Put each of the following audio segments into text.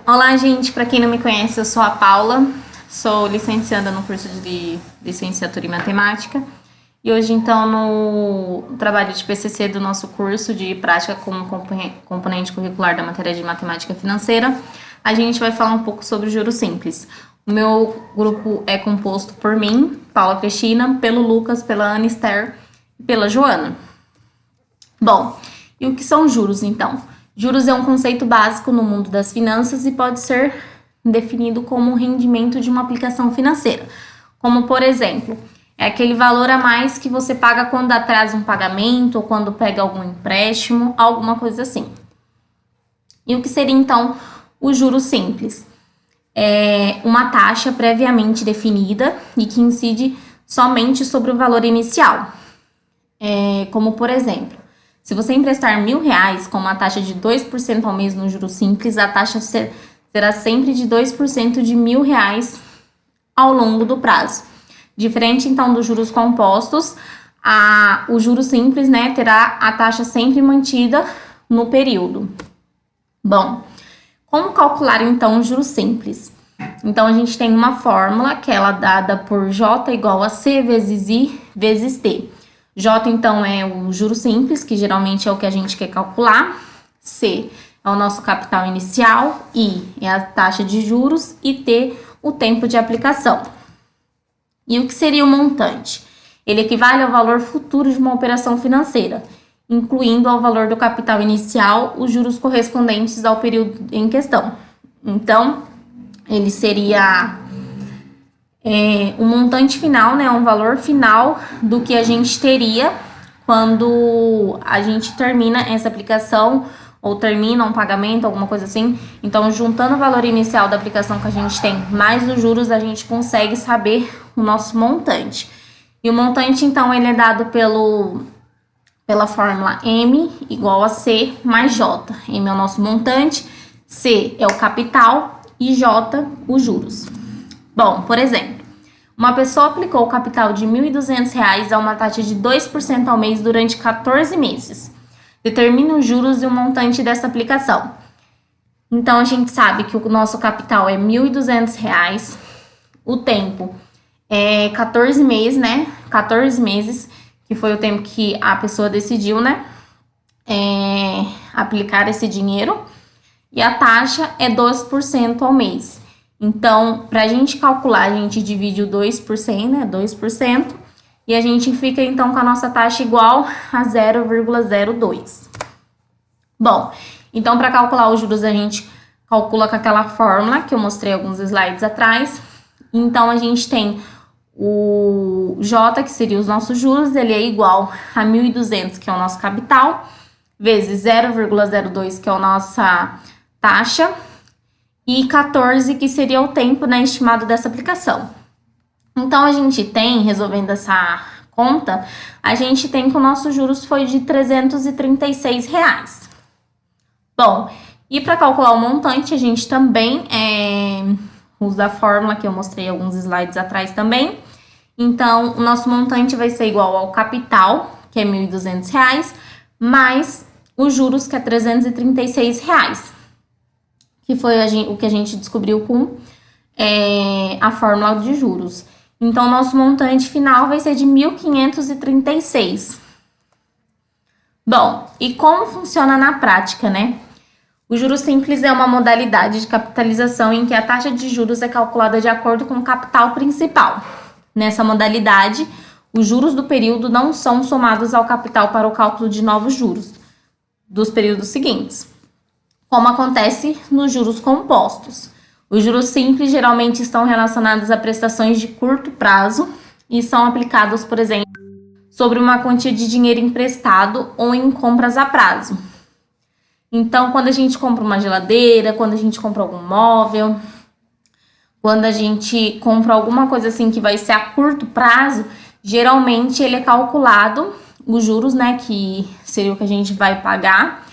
Olá, gente. Para quem não me conhece, eu sou a Paula, sou licenciada no curso de licenciatura em matemática e hoje, então, no trabalho de PCC do nosso curso de prática como componente curricular da matéria de matemática financeira, a gente vai falar um pouco sobre juros simples. O meu grupo é composto por mim, Paula Cristina, pelo Lucas, pela Ana Esther e pela Joana. Bom, e o que são juros, então? Juros é um conceito básico no mundo das finanças e pode ser definido como o rendimento de uma aplicação financeira. Como, por exemplo, é aquele valor a mais que você paga quando atrasa um pagamento ou quando pega algum empréstimo, alguma coisa assim. E o que seria, então, o juro simples? É uma taxa previamente definida e que incide somente sobre o valor inicial. Como, por exemplo, se você emprestar R$1.000 com uma taxa de 2% ao mês no juro simples, a taxa será sempre de 2% de R$1.000 ao longo do prazo. Diferente, então, dos juros compostos, o juro simples, terá a taxa sempre mantida no período. Bom, como calcular, então, o juro simples? Então, a gente tem uma fórmula que ela é dada por J igual a C vezes I vezes T. J, então, é o juro simples, que geralmente é o que a gente quer calcular. C é o nosso capital inicial. I é a taxa de juros. E T, o tempo de aplicação. E o que seria o montante? Ele equivale ao valor futuro de uma operação financeira, incluindo ao valor do capital inicial os juros correspondentes ao período em questão. Então, ele seria o montante final, né, um valor final do que a gente teria quando a gente termina essa aplicação ou termina um pagamento, alguma coisa assim. Então, juntando o valor inicial da aplicação que a gente tem mais os juros, a gente consegue saber o nosso montante. E o montante, então, ele é dado pela fórmula M igual a C mais J. M é o nosso montante, C é o capital e J os juros. Bom, por exemplo, uma pessoa aplicou o capital de R$1.200 a uma taxa de 2% ao mês durante 14 meses. Determine os juros e o montante dessa aplicação. Então, a gente sabe que o nosso capital é R$1.200, o tempo é 14 meses, 14 meses, que foi o tempo que a pessoa decidiu, aplicar esse dinheiro. E a taxa é 2% ao mês. Então, para a gente calcular, a gente divide o 2 por 100, 2%, e a gente fica, então, com a nossa taxa igual a 0,02. Bom, então, para calcular os juros, a gente calcula com aquela fórmula que eu mostrei alguns slides atrás. Então, a gente tem o J, que seria os nossos juros, ele é igual a 1.200, que é o nosso capital, vezes 0,02, que é a nossa taxa, e 14, que seria o tempo, estimado dessa aplicação. Então, a gente tem, resolvendo essa conta, a gente tem que o nosso juros foi de R$336. Bom, e para calcular o montante, a gente também usa a fórmula que eu mostrei alguns slides atrás também. Então, o nosso montante vai ser igual ao capital, que é R$1.200, mais os juros, que é R$336. Que foi o que a gente descobriu com a fórmula de juros. Então, nosso montante final vai ser de 1.536. Bom, e como funciona na prática, O juros simples é uma modalidade de capitalização em que a taxa de juros é calculada de acordo com o capital principal. Nessa modalidade, os juros do período não são somados ao capital para o cálculo de novos juros dos períodos seguintes, como acontece nos juros compostos. Os juros simples geralmente estão relacionados a prestações de curto prazo e são aplicados, por exemplo, sobre uma quantia de dinheiro emprestado ou em compras a prazo. Então, quando a gente compra uma geladeira, quando a gente compra algum móvel, quando a gente compra alguma coisa assim que vai ser a curto prazo, geralmente ele é calculado, os juros, que seria o que a gente vai pagar,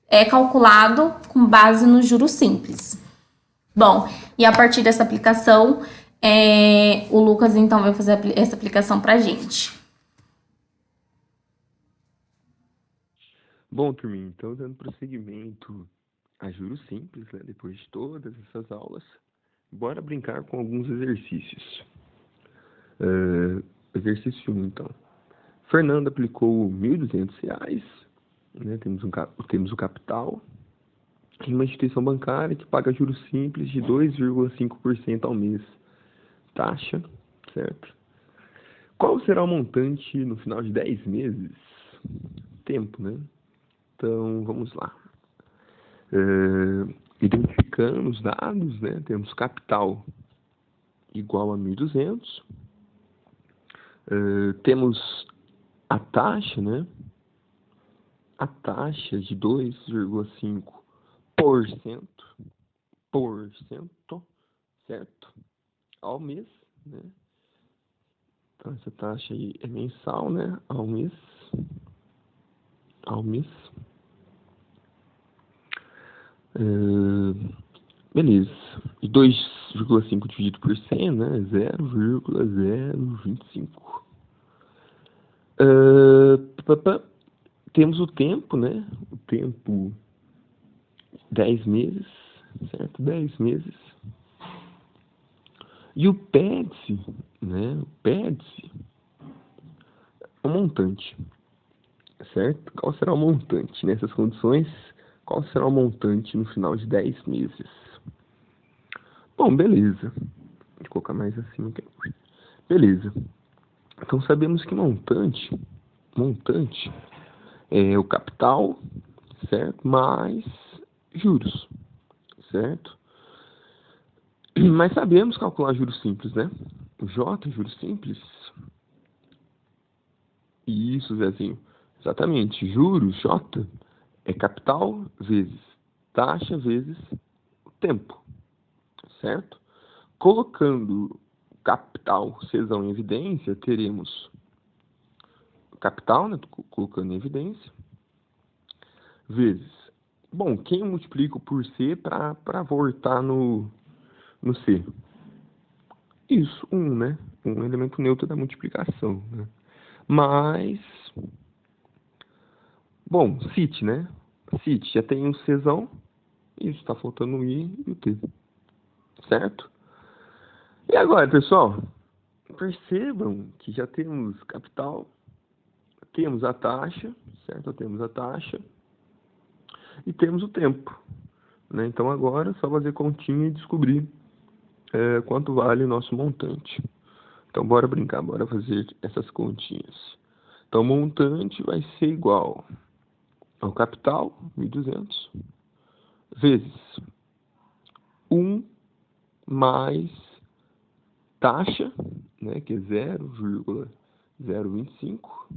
é calculado com base no juros simples. Bom, e a partir dessa aplicação, o Lucas, então, vai fazer essa aplicação para a gente. Bom, turminha, então, dando prosseguimento a juros simples, né? Depois de todas essas aulas, bora brincar com alguns exercícios. Exercício 1, então. Fernando aplicou R$ 1.200, né? Temos o capital em uma instituição bancária que paga juros simples de 2,5% ao mês. Taxa, certo? Qual será o montante no final de 10 meses? Tempo, né? Então, vamos lá. Identificando os dados, né? Temos capital igual a 1.200. Temos a taxa, né? A taxa de 2,5%, certo? Ao mês, né? Então, essa taxa aí é mensal, né? Ao mês. Beleza. E 2,5 dividido por 100, né? 0,025. Temos o tempo, né? O tempo 10 meses, certo? 10 meses. E o PEDS, né? O PEDS é um montante, certo? Qual será o montante nessas condições? Qual será o montante no final de 10 meses? Bom, beleza. Vou colocar mais assim aqui. Beleza. Então sabemos que montante é o capital, certo? Mais juros, certo? Mas sabemos calcular juros simples, né? O J, juros simples. Isso, Zezinho. Exatamente. Juros, J, é capital vezes taxa vezes tempo, certo? Colocando capital, Czão em evidência, teremos capital, né? Colocando em evidência, vezes. Bom, quem eu multiplico por C para voltar no C? Isso, 1, né? Um elemento neutro da multiplicação, né? Mas, bom, CIT, né? CIT já tem um Czão, isso, está faltando o I e o T, certo? E agora, pessoal, percebam que já temos capital, temos a taxa, certo? Temos a taxa e temos o tempo, né? Então agora é só fazer continha e descobrir quanto vale o nosso montante. Então bora brincar, bora fazer essas continhas. Então o montante vai ser igual ao capital, 1.200, vezes 1 mais taxa, né, que é 0,025,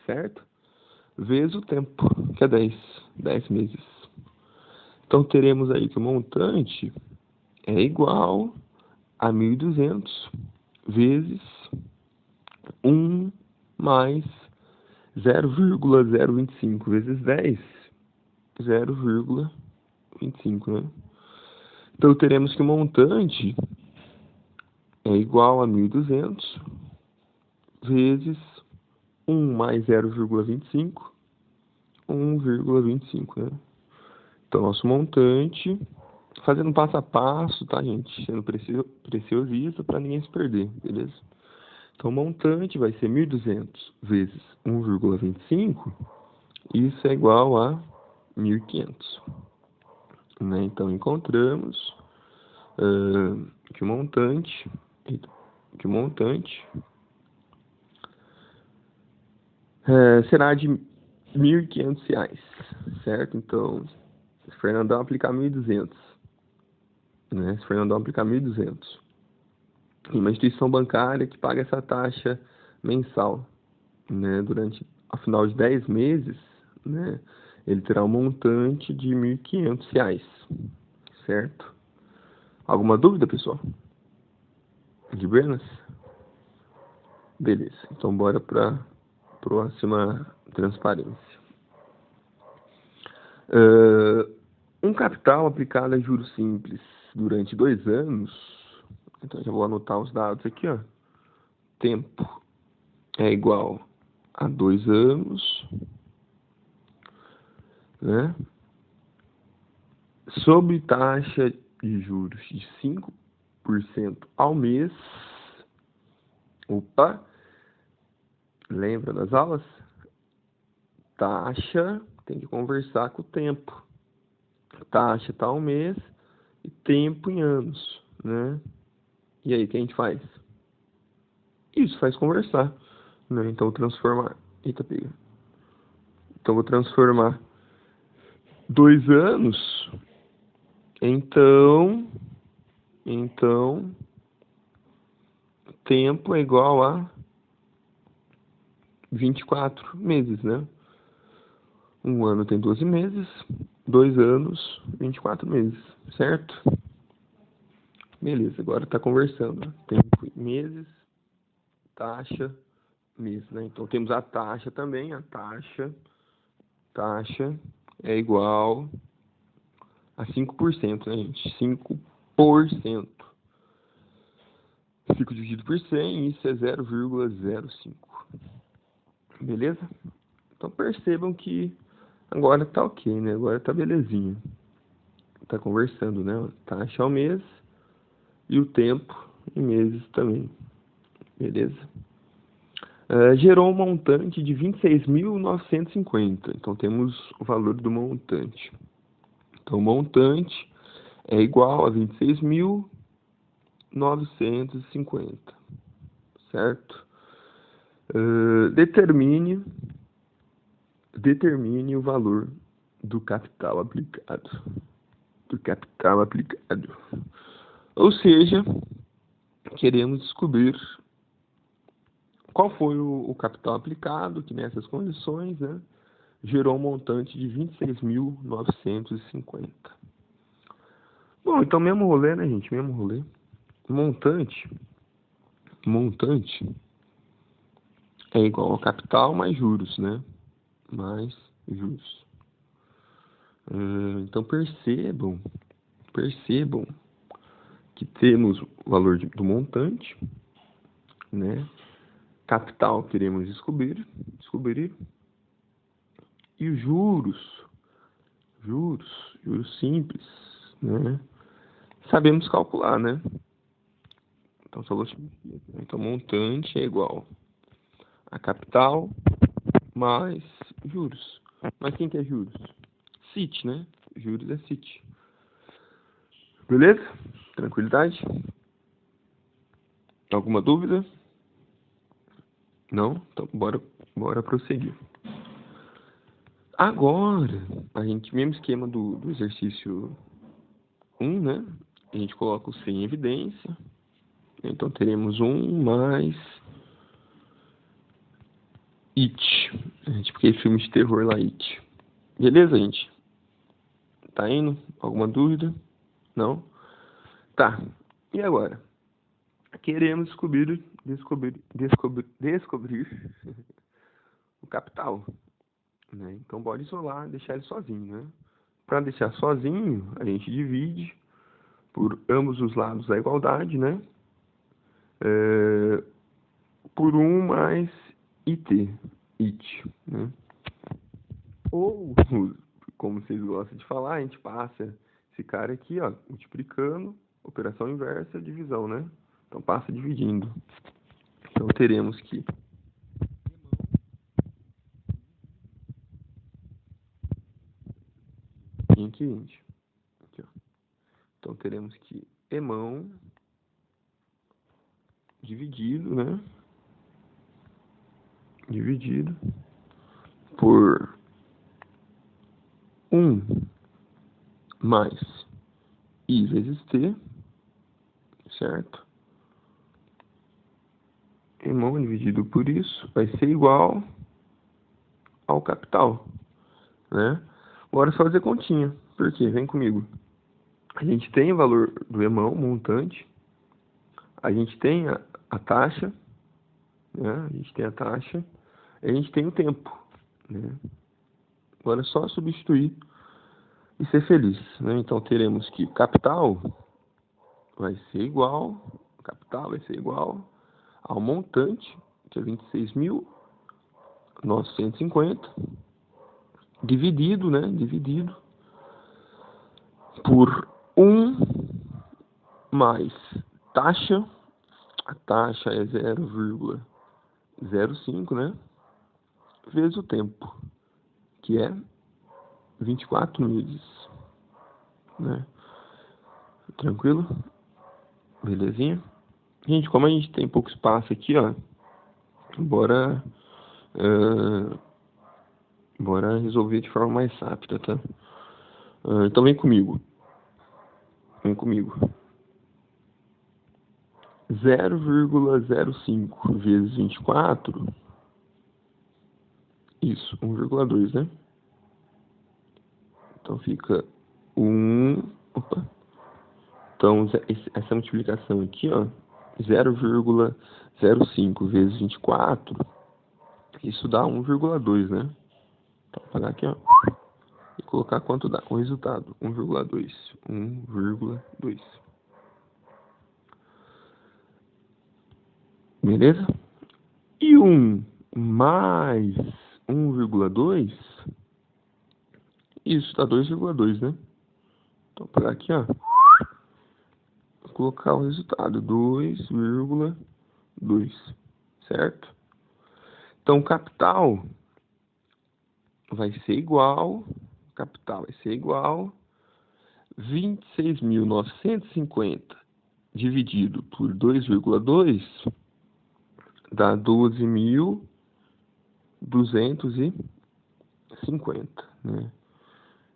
certo? Vezes o tempo, que é 10 meses. Então teremos aí que o montante é igual a 1.200 vezes 1 mais 0,025 vezes 10, 0,25, né? Então teremos que o montante é igual a 1.200 vezes 1 mais 0,25, 1,25, né? Então nosso montante, fazendo passo a passo, tá, gente? Sendo preciosista para ninguém se perder, beleza? Então o montante vai ser 1.200 vezes 1,25, isso é igual a 1.500. Né? Então encontramos que o montante será de R$ 1.500, certo? Então, se o Fernandão aplicar 1.200, né? Se o Fernandão aplicar 1.200 em uma instituição bancária que paga essa taxa mensal, né? Durante, ao final de 10 meses, né? Ele terá um montante de R$ 1.500, certo? Alguma dúvida, pessoal? De buenas? Beleza, então bora para a próxima transparência. Um capital aplicado a juros simples durante 2 anos, então já vou anotar os dados aqui, ó. Tempo é igual a 2 anos, né? sobre taxa de juros de 5% ao mês. Opa, lembra das aulas? Taxa tem que conversar com o tempo. Taxa tá ao mês e tempo em anos, né? E aí, o que a gente faz? Isso faz conversar, né? Então, transformar. Eita, pega. Então, vou transformar 2 anos. Então, tempo é igual a 24 meses, né? Um ano tem 12 meses, 2 anos, 24 meses, certo? Beleza, agora tá conversando. Tempo, meses, taxa, mês, né? Então temos a taxa também, a taxa é igual a 5%, né, gente? 5%. 5 dividido por 100, isso é 0,05. Beleza? Então percebam que agora tá ok, né? Agora tá belezinha. Tá conversando, né? Taxa ao mês e o tempo em meses também. Beleza? Gerou um montante de 26.950. Então temos o valor do montante. Então o montante é igual a 26.950, certo? Determine o valor do capital aplicado. Ou seja, queremos descobrir qual foi o capital aplicado, que nessas condições, né, gerou um montante de 26.950. Bom, então mesmo rolê, né, gente? Mesmo rolê. Montante é igual ao capital mais juros, né? Mais juros. Então percebam que temos o valor do montante, né? Capital queremos descobrir, e os juros simples, né? Sabemos calcular, né? Então só vou simplificar. Então montante é igual a capital mais juros. Mas quem que é juros? CIT, né? Juros é CIT. Beleza? Tranquilidade? Alguma dúvida? Não? Então bora prosseguir. Agora, a gente, mesmo esquema do exercício 1, né? A gente coloca o C em evidência. Então teremos 1 mais It. Porque é filme de terror lá, It. Beleza, gente? Tá indo? Alguma dúvida? Não? Tá. E agora? Queremos descobrir o capital, né? Então bora isolar, deixar ele sozinho, né? Para deixar sozinho, a gente divide por ambos os lados da igualdade, né? Por 1 mais IT, né? Ou, como vocês gostam de falar, a gente passa esse cara aqui, ó, multiplicando, operação inversa, divisão, né? Então passa dividindo. Então teremos que aqui, gente. Aqui, ó. Então teremos que emão dividido, né? Dividido por 1 mais I vezes T, certo? Emão dividido por isso vai ser igual ao capital, né? Agora é só fazer continha. Por quê? Vem comigo. A gente tem o valor do emão, montante. A gente tem a taxa, né? A gente tem a taxa. E a gente tem o tempo, né? Agora é só substituir e ser feliz, né? Então teremos que capital vai ser igual ao montante, que é 26.950, dividido, né? Dividido por 1 mais taxa, a taxa é 0,05, né? Vezes o tempo, que é 24 meses, né? Tranquilo? Belezinha? Gente, como a gente tem pouco espaço aqui, ó, bora, bora resolver de forma mais rápida, tá? Então vem comigo. Vem comigo. 0,05 vezes 24, isso, 1,2, né? Então fica 1, opa. Então essa multiplicação aqui, ó, 0,05 vezes 24, isso dá 1,2, né? Então vou pagar aqui, ó, e colocar quanto dá o resultado, 1,2, 1,2. Beleza? E 1 mais 1,2, isso dá 2,2, né? Então, vou pegar aqui, ó, vou colocar o resultado, 2,2, certo? Então, capital vai ser igual 26.950 dividido por 2,2 dá 12.250, né?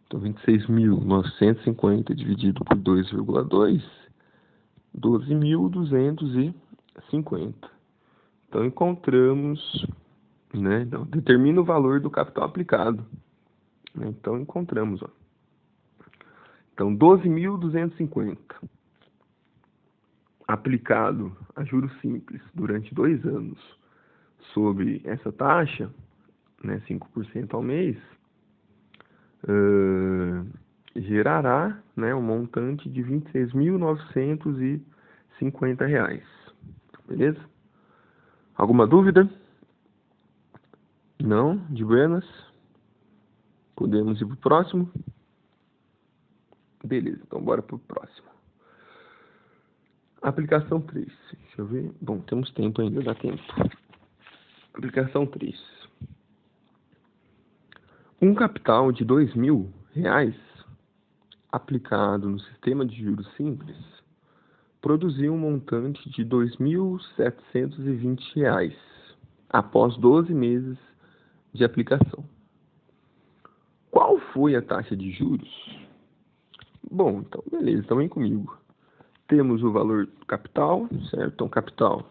Então, 26.950 dividido por 2,2, 12.250. Então, encontramos, né? Então, determina o valor do capital aplicado. Né? Então, encontramos, ó. Então, 12.250 aplicado a juros simples durante 2 anos sobre essa taxa, né, 5% ao mês, gerará, né, um montante de R$ 26.950. Beleza? Alguma dúvida? Não? De buenas? Podemos ir para o próximo? Beleza, então bora para o próximo. Aplicação 3. Deixa eu ver. Bom, temos tempo ainda, dá tempo. Aplicação 3. Um capital de R$ 2.000 aplicado no sistema de juros simples produziu um montante de R$ 2.720 após 12 meses de aplicação. Qual foi a taxa de juros? Bom, então beleza, então vem comigo. Temos o valor do capital, certo? Então, capital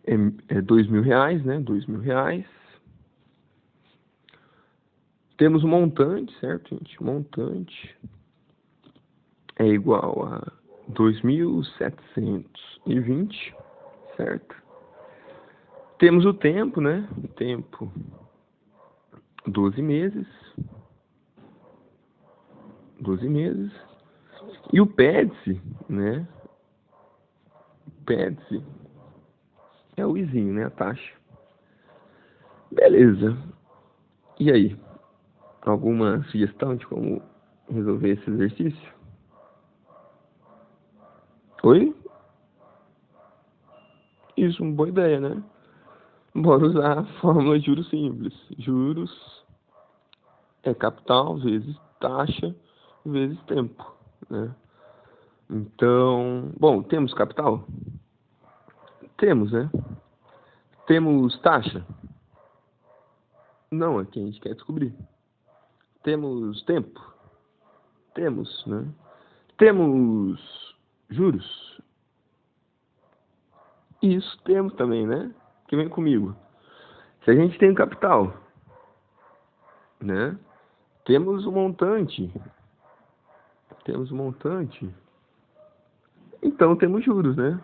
é R$ 2.000, né? R$ 2.000. Temos o montante, certo, gente? O montante é igual a 2.720, certo? Temos o tempo, né? O tempo, 12 meses. 12 meses. E o PEDC, né? O PEDC é o izinho, né? A taxa. Beleza. E aí? Alguma sugestão de como resolver esse exercício? Oi? Isso, uma boa ideia, né? Bora usar a fórmula de juros simples. Juros é capital vezes taxa vezes tempo, né? Então, bom, temos capital? Temos, né? Temos taxa? Não, é que a gente quer descobrir. Temos tempo? Temos, né? Temos juros? Isso, temos também, né? Que vem comigo. Se a gente tem capital, né? Temos um montante. Temos um montante. Então temos juros, né?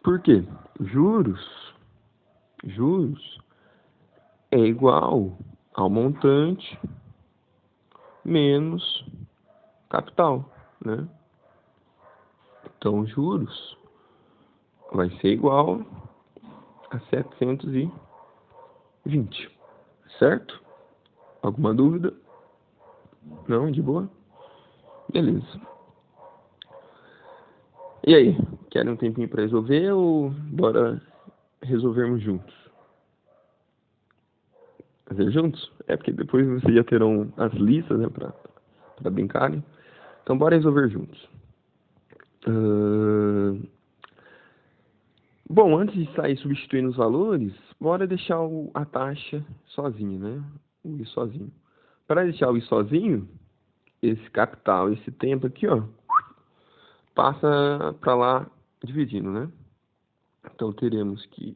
Por quê? Juros é igual ao montante menos capital, né? Então, juros vai ser igual a 720, certo? Alguma dúvida? Não? De boa? Beleza. E aí, querem um tempinho para resolver ou bora resolvermos juntos? Fazer juntos? É porque depois vocês já terão as listas, né, para brincarem. Então bora resolver juntos. Bom, antes de sair substituindo os valores, bora deixar a taxa sozinha, né? O I sozinho. Para deixar o I sozinho, esse capital, esse tempo aqui, ó, passa para lá dividindo, né? Então teremos que,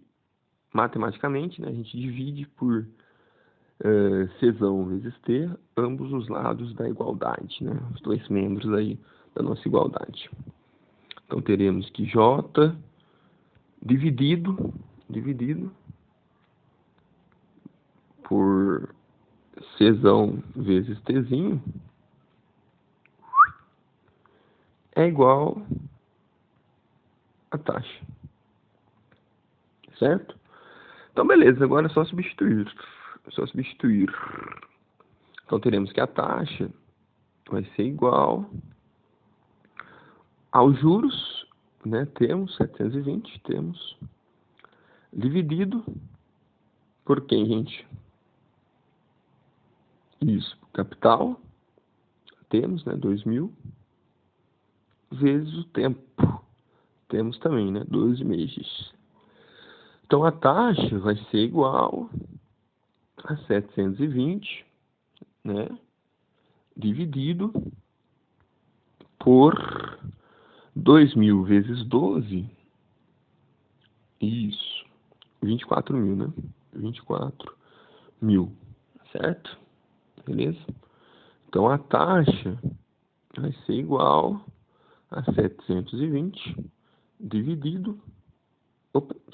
matematicamente, né, a gente divide por Czão vezes T, ambos os lados da igualdade, né? Os dois membros aí da nossa igualdade. Então teremos que J dividido por Czão vezes Tzinho é igual a taxa. Certo? Então, beleza. Agora é só substituir. Então, teremos que a taxa vai ser igual aos juros, né? Temos 720, dividido por quem, gente? Isso, capital, temos, né? 2.000, vezes o tempo. Temos também, né? 12 meses. Então, a taxa vai ser igual a 720, né? Dividido por 2.000 vezes 12. Isso. 24.000, né? 24.000. Certo? Beleza? Então, a taxa vai ser igual a 720 dividido...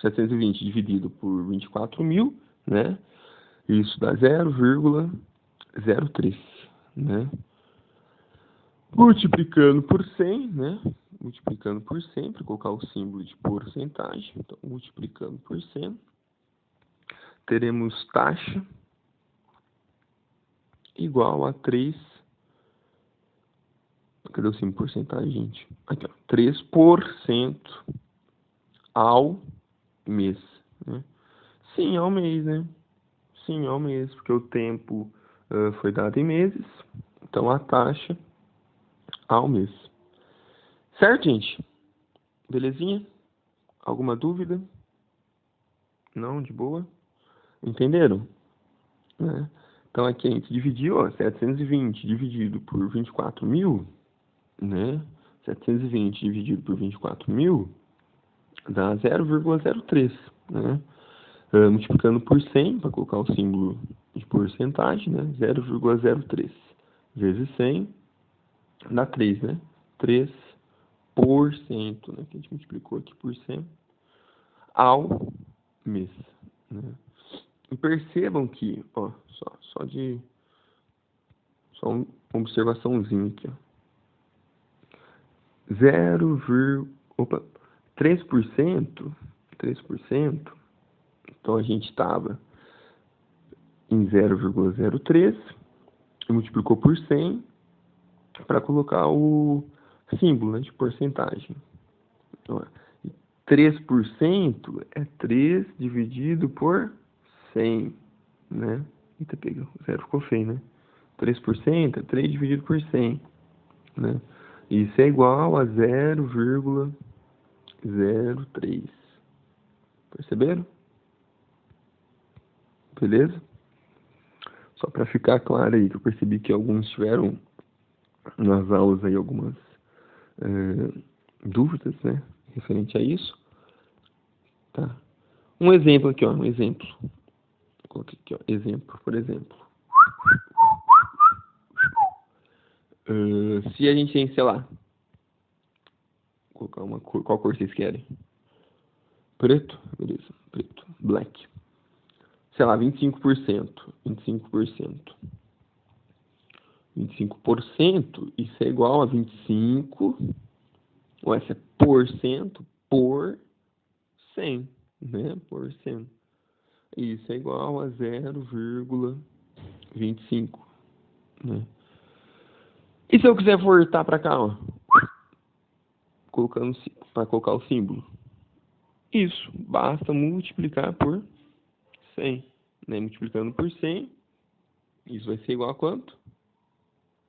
720 dividido por 24.000, né? Isso dá 0,03, né? Multiplicando por 100, né? Multiplicando por 100, para colocar o símbolo de porcentagem. Então, multiplicando por 100, teremos taxa igual a 3. Cadê o símbolo de porcentagem, gente? Aqui, ó. 3% ao mês, né? Sim, ao mês, né? Sim, ao mês, porque o tempo foi dado em meses. Então, a taxa ao mês. Certo, gente? Belezinha? Alguma dúvida? Não? De boa? Entenderam? Né? Então, aqui a gente dividiu, ó, 720 dividido por 24.000, né? 720 dividido por 24.000 dá 0,03, né? Multiplicando por 100, para colocar o símbolo de porcentagem, né? 0,03 vezes 100 dá 3, né? 3%, né? Que a gente multiplicou aqui por 100 ao mês, né? E percebam que, ó, só uma observaçãozinha aqui, ó. 3%, então a gente estava em 0,03 e multiplicou por 100 para colocar o símbolo, né, de porcentagem. Então, 3% é 3 dividido por 100, né? Eita, pegou, o zero ficou feio, né? 3% é 3 dividido por 100, né? Isso é igual a 0,03. Perceberam? Beleza? Só para ficar claro aí, que eu percebi que alguns tiveram nas aulas aí algumas dúvidas, né? Referente a isso. Tá? Um exemplo aqui, ó. Um exemplo. Vou colocar aqui, ó. Exemplo, por exemplo. Se a gente tem, sei lá, vou colocar uma cor, qual cor vocês querem? Preto? Beleza, preto. Black. Sei lá, 25%. 25%, isso é igual a 25, ou essa é por cento por 100, né? Por 100. Isso é igual a 0,25, né? E se eu quiser voltar para cá, ó, colocando para colocar o símbolo? Isso, basta multiplicar por 100, né? Multiplicando por 100, isso vai ser igual a quanto?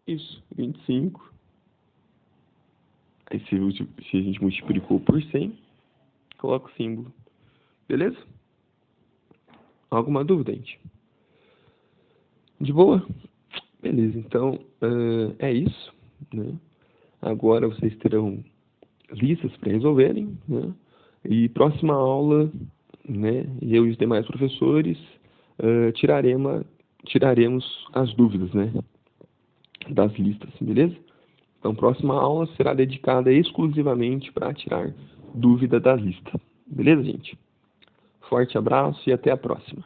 Isso, 25. Aí se a gente multiplicou por 100, coloca o símbolo. Beleza? Alguma dúvida, gente? De boa? Beleza, então é isso, né? Agora vocês terão listas para resolverem, né? E próxima aula, né? Eu e os demais professores tiraremos as dúvidas, né? Das listas, beleza? Então, próxima aula será dedicada exclusivamente para tirar dúvida da lista. Beleza, gente? Forte abraço e até a próxima.